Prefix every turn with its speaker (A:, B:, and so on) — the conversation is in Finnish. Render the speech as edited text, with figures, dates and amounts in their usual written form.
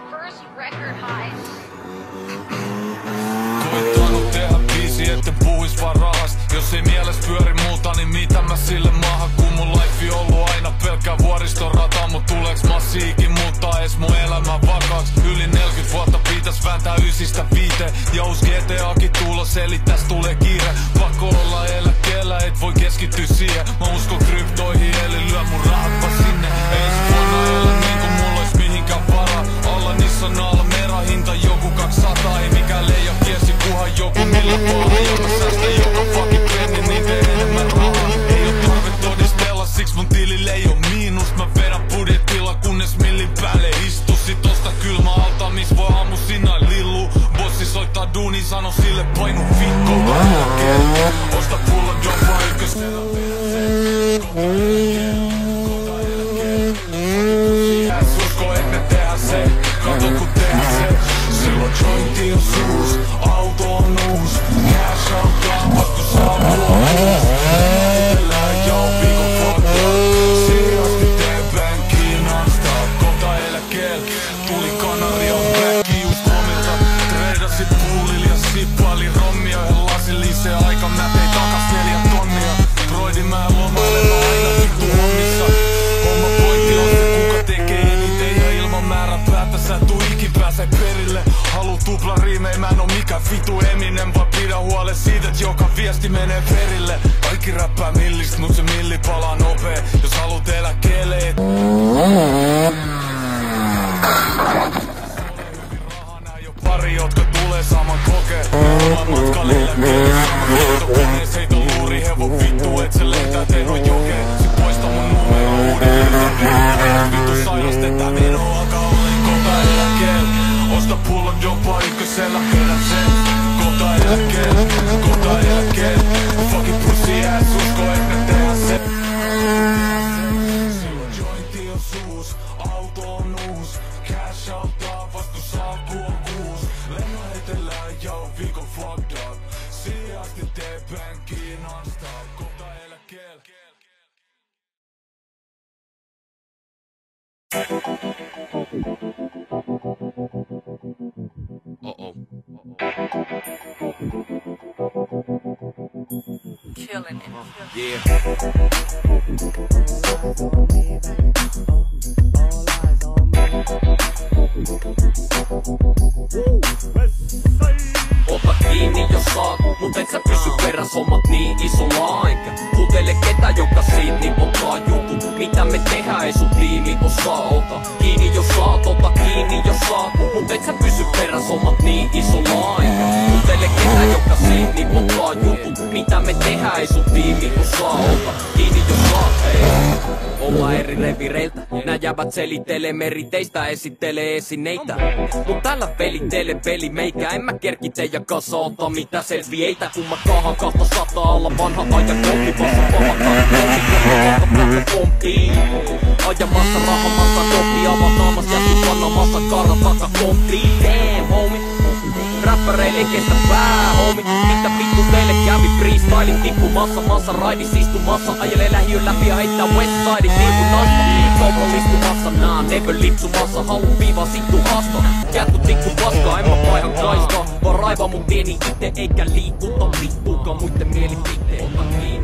A: first record high.
B: Koittanut tehdä biisi, etten puhuis vaan rahasta. Jos ei mieles pyöri muuta, niin mitä mä sille maahan? Kun mun life ollut aina pelkkä vuoristorata. Mut tuleeks massiikin muuttaa ees mun elämän vakaaks? Yli 40 vuotta pitäis vääntää 9-5. Ja uus GTAkin tulos, eli täs tulee kiire. Pakko olla eläkkeellä, et voi keskittyä siihen. Mä uskon kryptoihin, eli lyö mun rahat vaan sinne. Ensi vuonna elä niin kun mulla ois mihinkään varaa. Alla Nissan alla merahinta joku 200. Ei mikään leija kiesi, kuhan joku millä puolella. Ja mä säästän joka fucking penni, niin tee enemmän rahaa. Ei oo tarve todistella, siks mun tilille ei oo miinus. Mä vedän budjetilla, kunnes millin päälle istu. Sit osta kylmä alta, mis voi aamusinna lillu. Bossi soittaa duuni, sano sille painu vittu. Osta pullon jopa ykkösellä. Usko, et me tehdä se. Kato kun tehdä se. Silloin jointi on suus, auto on uus. Cash out, vast kun saapuu. Elää joo viikon fakta. Siriasti teen bänkiin non-stop. Kohta eläkeel, tuli Kanarian backi just omilta. Treidasit puulil ja sippaili rommia. Yhden lasin lisää aika, mä tein takas 4 tonnia. Broidin mä lomailen aina vittu hommissa. Homma pointti on se kuka tekee eniten. Ja ilman määrän päätä sä et tuu ikin pääse perille. Halu tupla riimei, mä en oo mikään vitu Eminem. Vaan pidä huole siitä, et joka viesti menee perille. Kaikki räppää millist, mut se milli palaa nopee. Jos haluut eläkkeelle et... Raha nää jo pari, jotka tulee saman kokee. Oman matkalle eläkkeelle saman lentokonees. Heitä luuri hevon vittu, et se lentää teidon jokeen. Sit poista mun numero uudelleen. Vittu sairastetään menoa alkaa olleen kohta eläkkeelle. Osta pullon jopa ykkösellä, perän sen. Kohta eläkkeelle, kohta eläkkeelle. Fucking pussy ass, usko et me tehdä se. Silloin jointi on suus, auto on uus. Cash outtaa vast kun saapuu on kuus. Lenno heitellään joo viikon fucked up. Siihen asti tee bänkiin non-stop. Kohta eläkkeelle.
A: Killing it.
B: Yeah. Ota kiinni jos saat, mut et sä pysy peräs, hommat niin isolla aika. Kuuntele ketä joka siitä niin ottaa jutut. Mitä me tehdään ei sun tiimi osaa. Ota kiinni jos saat, ota kiinni jos saat. Mut et sä pysy peräs, hommat niin isolla aika. Kuuntele ketä joka siitä niin ottaa jutut. Mitä me tehdään ei sun tiimi osaa. Ota kiinni jos saat, hei. Olla eri revireiltä, nää jäbät selittelee meriteistä, esittelee esineitä. Mut tällä pelittelee peli meikä, en mä kerki teidän kanssa ota mitä selvieitä. Kun mä kahan 200 alla vanha ajan kompivassa paha kahta pomppii. Ajamassa rahamassa kohti avataamassa ja sun kannamassa karra taka konttiin. Damn homie, räppäreille ei kestä pää homie. Mitä vittu teille kävi freestylin tippumassa, massa raidis istumassa. Ajelee lähiön läpi ja heittää westsidein niin kuin nasta. Kaupalla istumassa, nää never lipsumassa. Haluun viivaa sittu hasta. Jäätkö tikku paskaa, en mä paihan kaistaa. Vaan raiva mun tieni ite eikä liikuta vittuukaan muitten mielipiteet. Ota kiinni.